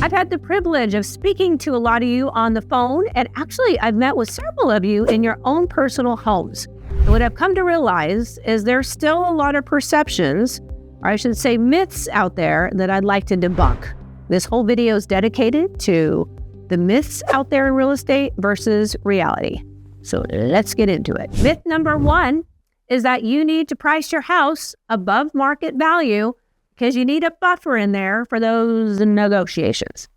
I've had the privilege of speaking to a lot of you on the phone, and actually I've met with several of you in your own personal homes. And what I've come to realize is there's still a lot of perceptions, or I should say myths out there that I'd like to debunk. This whole video is dedicated to the myths out there in real estate versus reality. So let's get into it. Myth number one is that you need to price your house above market value because you need a buffer in there for those negotiations.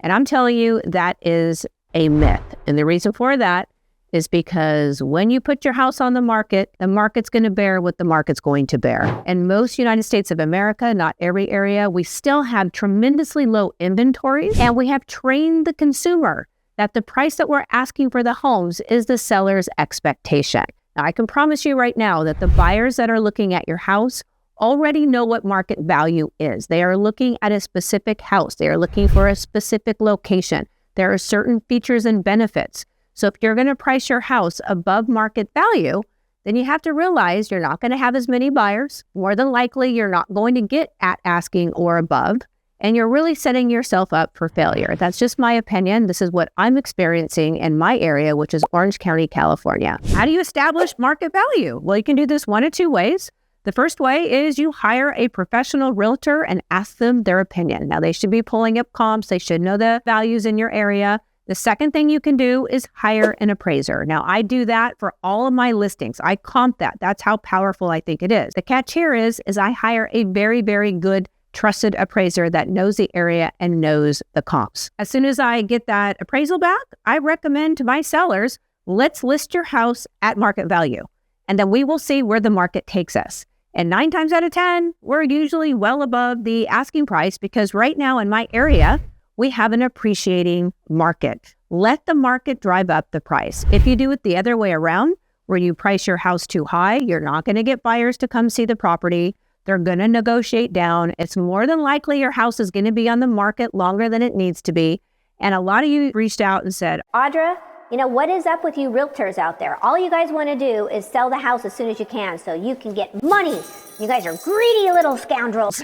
And I'm telling you, that is a myth. And the reason for that is because when you put your house on the market's going to bear what the market's going to bear. In most United States of America, not every area, we still have tremendously low inventories, and we have trained the consumer that the price that we're asking for the homes is the seller's expectation. Now, I can promise you right now that the buyers that are looking at your house already know what market value is. They are looking at a specific house. They are looking for a specific location. There are certain features and benefits. So if you're going to price your house above market value, then you have to realize you're not going to have as many buyers. More than likely, you're not going to get at asking or above, and you're really setting yourself up for failure. That's just my opinion. This is what I'm experiencing in my area, which is Orange County, California. How do you establish market value? Well, you can do this one of two ways. The first way is you hire a professional realtor and ask them their opinion. Now, they should be pulling up comps. They should know the values in your area. The second thing you can do is hire an appraiser. Now, I do that for all of my listings. I comp that. That's how powerful I think it is. The catch here is I hire a very, very good trusted appraiser that knows the area and knows the comps. As soon as I get that appraisal back, I recommend to my sellers, let's list your house at market value, and then we will see where the market takes us. And 9 times out of 10, we're usually well above the asking price because right now in my area, we have an appreciating market. Let the market drive up the price. If you do it the other way around, where you price your house too high, you're not going to get buyers to come see the property. They're going to negotiate down. It's more than likely your house is going to be on the market longer than it needs to be. And a lot of you reached out and said, Audra, what is up with you realtors out there? All you guys want to do is sell the house as soon as you can so you can get money. You guys are greedy little scoundrels.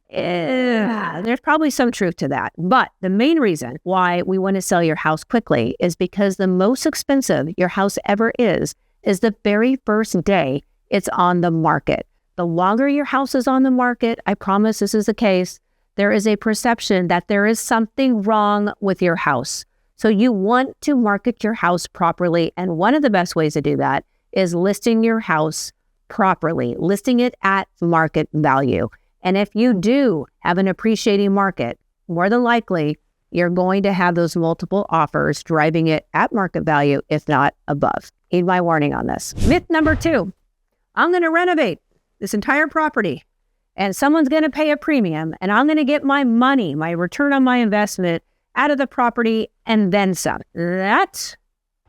There's probably some truth to that. But the main reason why we want to sell your house quickly is because the most expensive your house ever is the very first day it's on the market. The longer your house is on the market, I promise this is the case, there is a perception that there is something wrong with your house. So you want to market your house properly. And one of the best ways to do that is listing your house properly, listing it at market value. And if you do have an appreciating market, more than likely, you're going to have those multiple offers driving it at market value, if not above. Heed my warning on this. Myth number 2, I'm going to renovate this entire property and someone's going to pay a premium and I'm going to get my money, my return on my investment out of the property and then some. That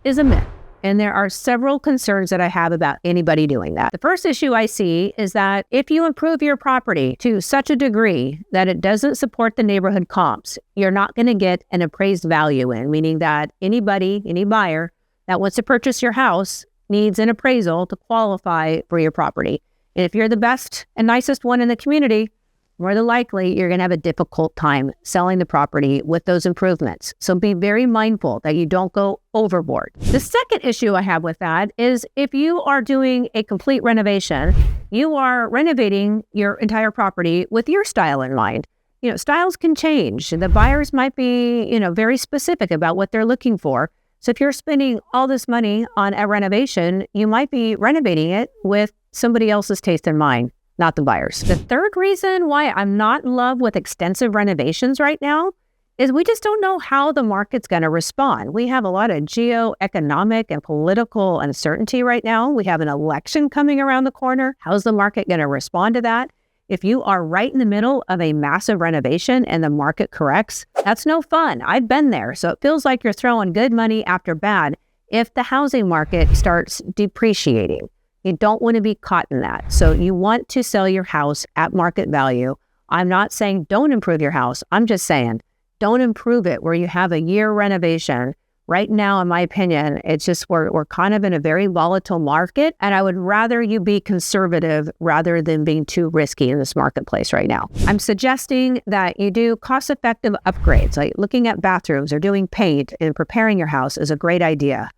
is a myth. And there are several concerns that I have about anybody doing that. The first issue I see is that if you improve your property to such a degree that it doesn't support the neighborhood comps, you're not going to get an appraised value in, meaning that any buyer that wants to purchase your house needs an appraisal to qualify for your property. And if you're the best and nicest one in the community, more than likely, you're going to have a difficult time selling the property with those improvements. So be very mindful that you don't go overboard. The second issue I have with that is if you are doing a complete renovation, you are renovating your entire property with your style in mind. Styles can change. The buyers might be, very specific about what they're looking for. So if you're spending all this money on a renovation, you might be renovating it with somebody else's taste in mind, not the buyers. The third reason why I'm not in love with extensive renovations right now is we just don't know how the market's going to respond. We have a lot of geoeconomic and political uncertainty right now. We have an election coming around the corner. How's the market going to respond to that? If you are right in the middle of a massive renovation and the market corrects, that's no fun. I've been there. So it feels like you're throwing good money after bad if the housing market starts depreciating. You don't want to be caught in that. So you want to sell your house at market value. I'm not saying don't improve your house. I'm just saying don't improve it where you have a year renovation Right now, in my opinion, it's just we're kind of in a very volatile market, and I would rather you be conservative rather than being too risky in this marketplace right now. I'm suggesting that you do cost-effective upgrades, like looking at bathrooms or doing paint and preparing your house is a great idea.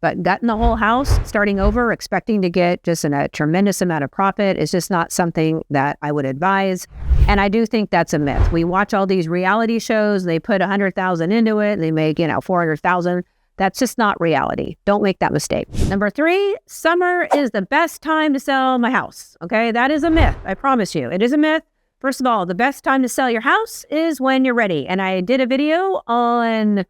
But gutting the whole house, starting over, expecting to get just a tremendous amount of profit is just not something that I would advise. And I do think that's a myth. We watch all these reality shows, they put 100,000 into it, and they make, 400,000. That's just not reality. Don't make that mistake. Number 3, summer is the best time to sell my house. Okay, that is a myth. I promise you, it is a myth. First of all, the best time to sell your house is when you're ready. And I did a video on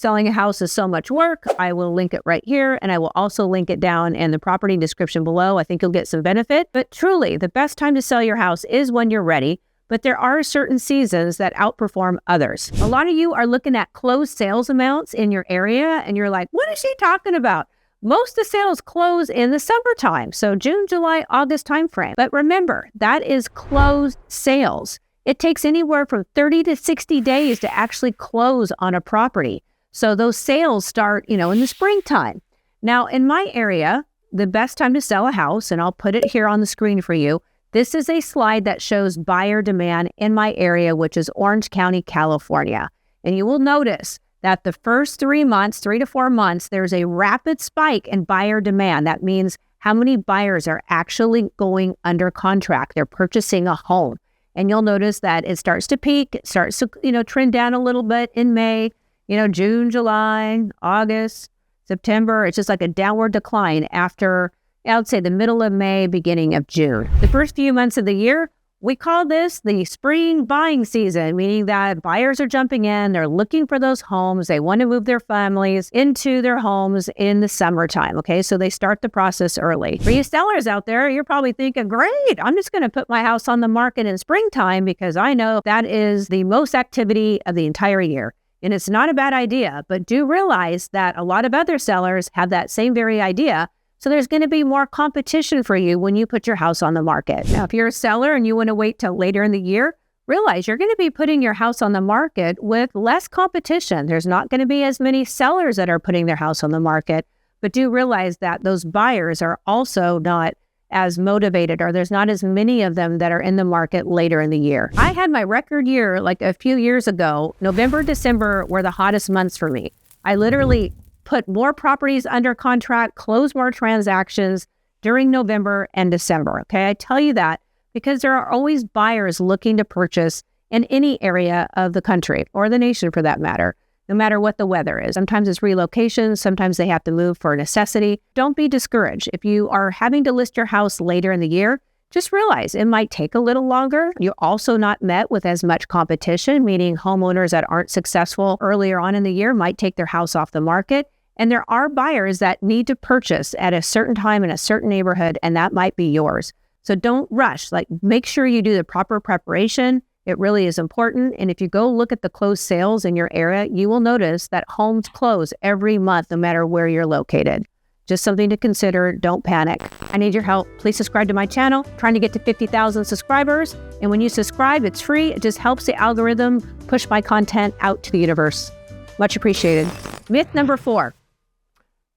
selling a house is so much work. I will link it right here, and I will also link it down in the property description below. I think you'll get some benefit. But truly, the best time to sell your house is when you're ready. But there are certain seasons that outperform others. A lot of you are looking at closed sales amounts in your area, and you're like, what is she talking about? Most of the sales close in the summertime, so June, July, August timeframe. But remember, that is closed sales. It takes anywhere from 30 to 60 days to actually close on a property. So those sales start, in the springtime. Now, in my area, the best time to sell a house, and I'll put it here on the screen for you, this is a slide that shows buyer demand in my area, which is Orange County, California. And you will notice that the first 3 to 4 months, there's a rapid spike in buyer demand. That means how many buyers are actually going under contract. They're purchasing a home. And you'll notice that it starts to peak, it starts to, trend down a little bit in May, June, July, August, September. It's just like a downward decline after, I would say, the middle of May, beginning of June. The first few months of the year, we call this the spring buying season, meaning that buyers are jumping in, they're looking for those homes, they want to move their families into their homes in the summertime, okay? So they start the process early. For you sellers out there, you're probably thinking, great, I'm just going to put my house on the market in springtime because I know that is the most activity of the entire year. And it's not a bad idea, but do realize that a lot of other sellers have that same very idea. So there's going to be more competition for you when you put your house on the market. Now, if you're a seller and you want to wait till later in the year, realize you're going to be putting your house on the market with less competition. There's not going to be as many sellers that are putting their house on the market, but do realize that those buyers are also not as motivated, or there's not as many of them that are in the market later in the year. I had my record year like a few years ago. November, December were the hottest months for me. I literally put more properties under contract, close more transactions during November and December. Okay, I tell you that because there are always buyers looking to purchase in any area of the country or the nation for that matter, no matter what the weather is. Sometimes it's relocation, sometimes they have to move for necessity. Don't be discouraged. If you are having to list your house later in the year, just realize it might take a little longer. You're also not met with as much competition, meaning homeowners that aren't successful earlier on in the year might take their house off the market. And there are buyers that need to purchase at a certain time in a certain neighborhood, and that might be yours. So don't rush. Make sure you do the proper preparation. It really is important. And if you go look at the closed sales in your area, you will notice that homes close every month, no matter where you're located. Just something to consider. Don't panic. I need your help. Please subscribe to my channel. I'm trying to get to 50,000 subscribers. And when you subscribe, it's free. It just helps the algorithm push my content out to the universe. Much appreciated. Myth number 4.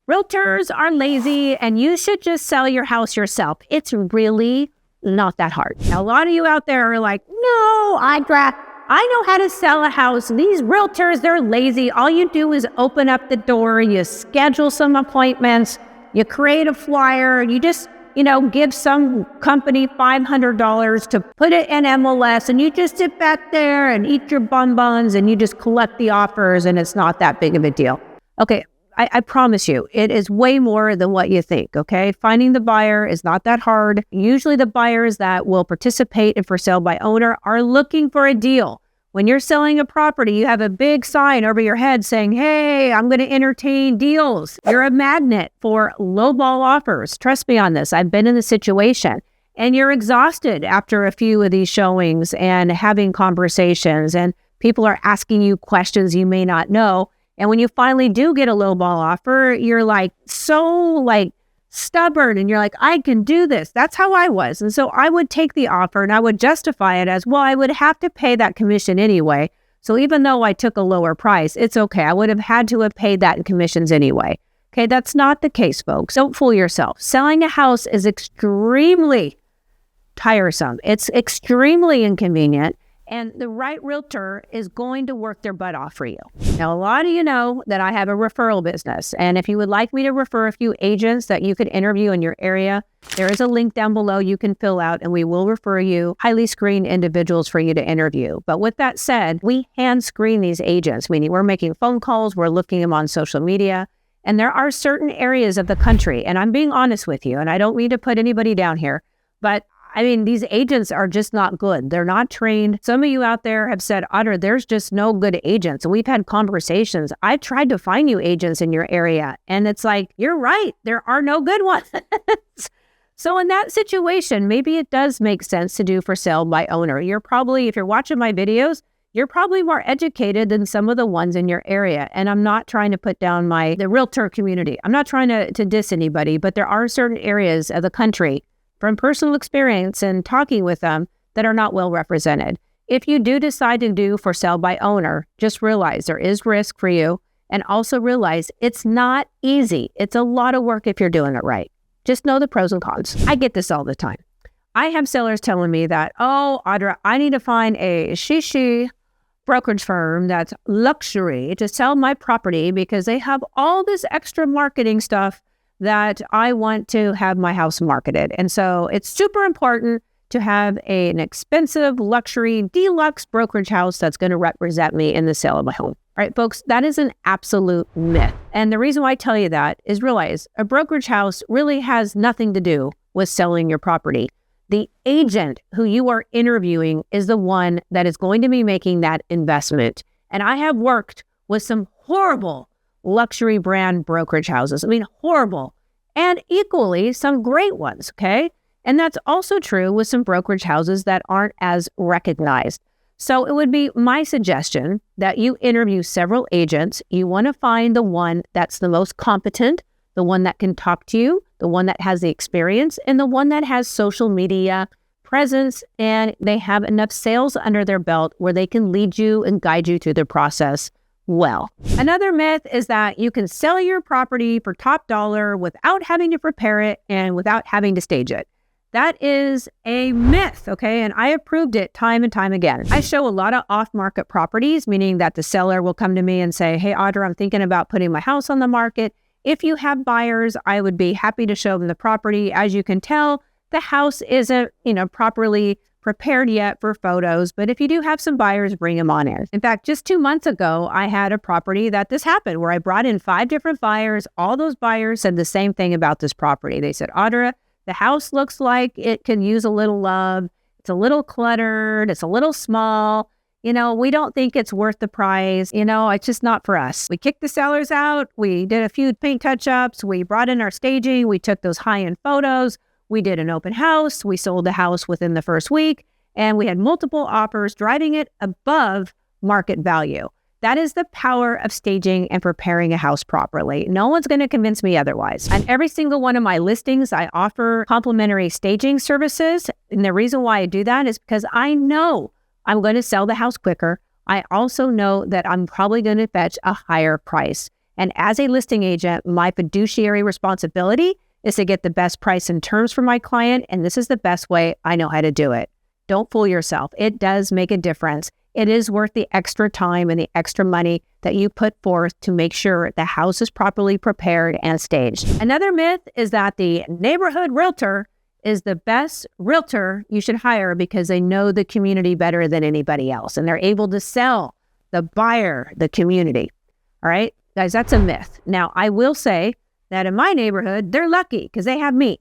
Realtors are lazy and you should just sell your house yourself. It's really not that hard. Now, a lot of you out there are like, no, Audra, I know how to sell a house. These realtors, they're lazy. All you do is open up the door, you schedule some appointments, you create a flyer, and you just, give some company $500 to put it in MLS, and you just sit back there and eat your bonbons and you just collect the offers, and it's not that big of a deal. Okay. I promise you, it is way more than what you think, okay? Finding the buyer is not that hard. Usually the buyers that will participate in for sale by owner are looking for a deal. When you're selling a property, you have a big sign over your head saying, hey, I'm going to entertain deals. You're a magnet for lowball offers. Trust me on this. I've been in the situation. And you're exhausted after a few of these showings and having conversations, and people are asking you questions you may not know. And when you finally do get a lowball offer, you're so stubborn and you're like, I can do this. That's how I was. And so I would take the offer and I would justify it as, well, I would have to pay that commission anyway. So even though I took a lower price, it's okay. I would have had to have paid that in commissions anyway. Okay, that's not the case, folks. Don't fool yourself. Selling a house is extremely tiresome. It's extremely inconvenient. And the right realtor is going to work their butt off for you. Now, a lot of you know that I have a referral business. And if you would like me to refer a few agents that you could interview in your area, there is a link down below you can fill out and we will refer you highly screened individuals for you to interview. But with that said, we hand screen these agents, meaning we're making phone calls, we're looking them on social media. And there are certain areas of the country, and I'm being honest with you, and I don't mean to put anybody down here, but I mean, these agents are just not good. They're not trained. Some of you out there have said, Audra, there's just no good agents. And we've had conversations. I've tried to find you agents in your area. And it's like, you're right. There are no good ones. So in that situation, maybe it does make sense to do for sale by owner. You're probably, if you're watching my videos, you're probably more educated than some of the ones in your area. And I'm not trying to put down the realtor community. I'm not trying to diss anybody, but there are certain areas of the country from personal experience and talking with them that are not well represented. If you do decide to do for sale by owner, just realize there is risk for you, and also realize it's not easy. It's a lot of work if you're doing it right. Just know the pros and cons. I get this all the time. I have sellers telling me that, oh, Audra, I need to find a shishi brokerage firm that's luxury to sell my property because they have all this extra marketing stuff that I want to have my house marketed. And so it's super important to have an expensive, luxury, deluxe brokerage house that's going to represent me in the sale of my home. All right, folks, that is an absolute myth. And the reason why I tell you that is realize a brokerage house really has nothing to do with selling your property. The agent who you are interviewing is the one that is going to be making that investment. And I have worked with some horrible luxury brand brokerage houses. I mean, horrible. And equally, some great ones, okay? And that's also true with some brokerage houses that aren't as recognized. So it would be my suggestion that you interview several agents. You want to find the one that's the most competent, the one that can talk to you, the one that has the experience, and the one that has social media presence, and they have enough sales under their belt where they can lead you and guide you through the process well. Another myth is that you can sell your property for top dollar without having to prepare it and without having to stage it. That is a myth, okay? And I have proved it time and time again. I show a lot of off-market properties, meaning that the seller will come to me and say, hey, Audra, I'm thinking about putting my house on the market. If you have buyers, I would be happy to show them the property. As you can tell, the house isn't, properly prepared yet for photos, but if you do have some buyers, bring them on in. In fact, just 2 months ago, I had a property that this happened where I brought in 5 different buyers. All those buyers said the same thing about this property. They said, Audra, the house looks like it can use a little love. It's a little cluttered. It's a little small. We don't think it's worth the price. It's just not for us. We kicked the sellers out. We did a few paint touch-ups. We brought in our staging. We took those high-end photos. We did an open house. We sold the house within the first week, and we had multiple offers driving it above market value. That is the power of staging and preparing a house properly. No one's going to convince me otherwise. On every single one of my listings, I offer complimentary staging services. And the reason why I do that is because I know I'm going to sell the house quicker. I also know that I'm probably going to fetch a higher price. And as a listing agent, my fiduciary responsibility is to get the best price and terms for my client, and this is the best way I know how to do it. Don't fool yourself. It does make a difference. It is worth the extra time and the extra money that you put forth to make sure the house is properly prepared and staged. Another myth is that the neighborhood realtor is the best realtor you should hire because they know the community better than anybody else, and they're able to sell the buyer the community. All right, guys, that's a myth. Now, I will say that in my neighborhood, they're lucky because they have me.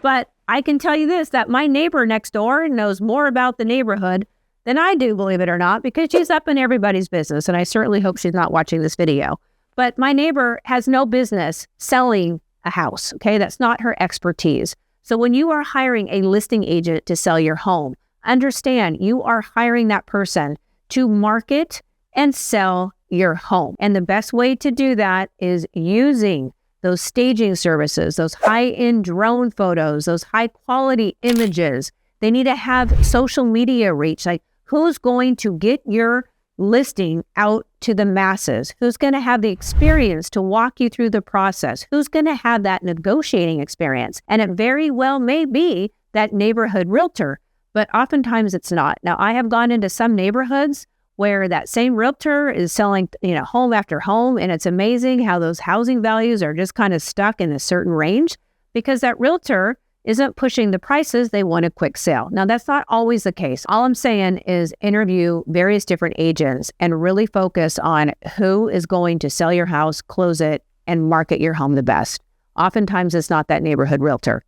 But I can tell you this, that my neighbor next door knows more about the neighborhood than I do, believe it or not, because she's up in everybody's business. And I certainly hope she's not watching this video. But my neighbor has no business selling a house, okay? That's not her expertise. So when you are hiring a listing agent to sell your home, understand you are hiring that person to market and sell your home. And the best way to do that is using those staging services, those high-end drone photos, those high-quality images. They need to have social media reach. Like, Who's going to get your listing out to the masses? Who's going to have the experience to walk you through the process? Who's going to have that negotiating experience? And it very well may be that neighborhood realtor, but oftentimes it's not. Now, I have gone into some neighborhoods where that same realtor is selling, home after home, and it's amazing how those housing values are just kind of stuck in a certain range because that realtor isn't pushing the prices. They want a quick sale. Now, that's not always the case. All I'm saying is interview various different agents and really focus on who is going to sell your house, close it, and market your home the best. Oftentimes, it's not that neighborhood realtor,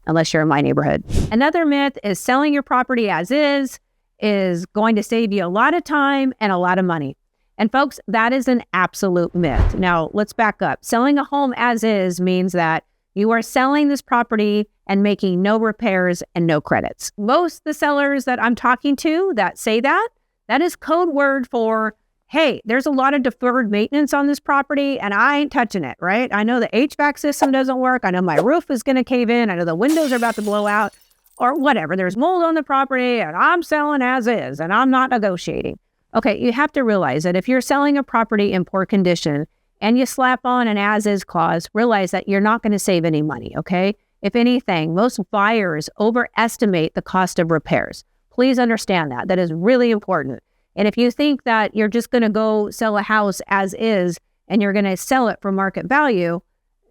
unless you're in my neighborhood. Another myth is selling your property as is going to save you a lot of time and a lot of money. And folks, that is an absolute myth. Now, let's back up. Selling a home as is means that you are selling this property and making no repairs and no credits. Most of the sellers that I'm talking to that say that is code word for, hey, there's a lot of deferred maintenance on this property and I ain't touching it, right? I know the HVAC system doesn't work. I know my roof is going to cave in. I know the windows are about to blow out or whatever. There's mold on the property and I'm selling as is and I'm not negotiating. Okay, you have to realize that if you're selling a property in poor condition and you slap on an as-is clause, realize that you're not going to save any money, okay? If anything, most buyers overestimate the cost of repairs. Please understand that. That is really important. And if you think that you're just going to go sell a house as is and you're going to sell it for market value,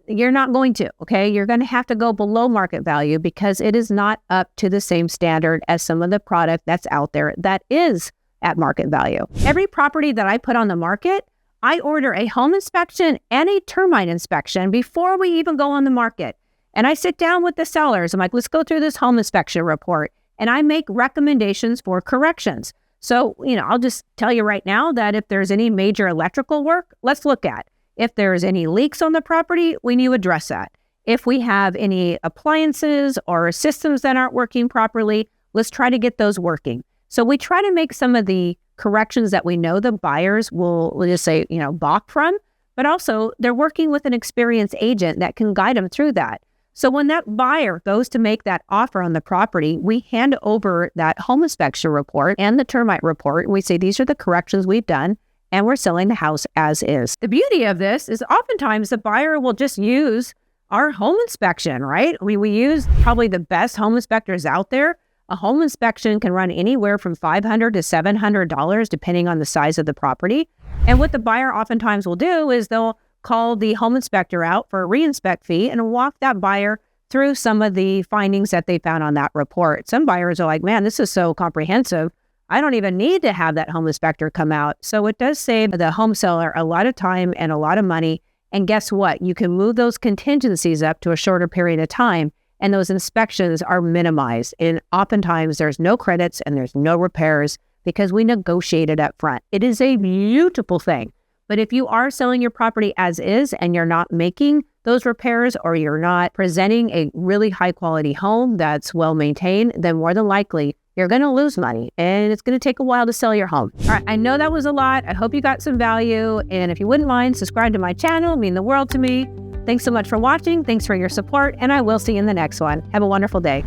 you're not going to, okay? You're going to have to go below market value because it is not up to the same standard as some of the product that's out there that is at market value. Every property that I put on the market, I order a home inspection and a termite inspection before we even go on the market. And I sit down with the sellers. I'm like, let's go through this home inspection report. And I make recommendations for corrections. So, I'll just tell you right now that if there's any major electrical work, let's look at. If there's any leaks on the property, we need to address that. If we have any appliances or systems that aren't working properly, let's try to get those working. So we try to make some of the corrections that we know the buyers will, let's just say, balk from, but also they're working with an experienced agent that can guide them through that. So when that buyer goes to make that offer on the property, we hand over that home inspection report and the termite report. And we say, these are the corrections we've done, and we're selling the house as is. The beauty of this is oftentimes the buyer will just use our home inspection, right? We use probably the best home inspectors out there. A home inspection can run anywhere from $500 to $700, depending on the size of the property. And what the buyer oftentimes will do is they'll call the home inspector out for a re-inspect fee and walk that buyer through some of the findings that they found on that report. Some buyers are like, man, this is so comprehensive. I don't even need to have that home inspector come out. So it does save the home seller a lot of time and a lot of money. And guess what? You can move those contingencies up to a shorter period of time, and those inspections are minimized. And oftentimes there's no credits and there's no repairs because we negotiated up front. It is a beautiful thing. But if you are selling your property as is and you're not making those repairs or you're not presenting a really high quality home that's well maintained, then more than likely you're going to lose money and it's going to take a while to sell your home. All right, I know that was a lot. I hope you got some value. And if you wouldn't mind, subscribe to my channel. It would mean the world to me. Thanks so much for watching. Thanks for your support. And I will see you in the next one. Have a wonderful day.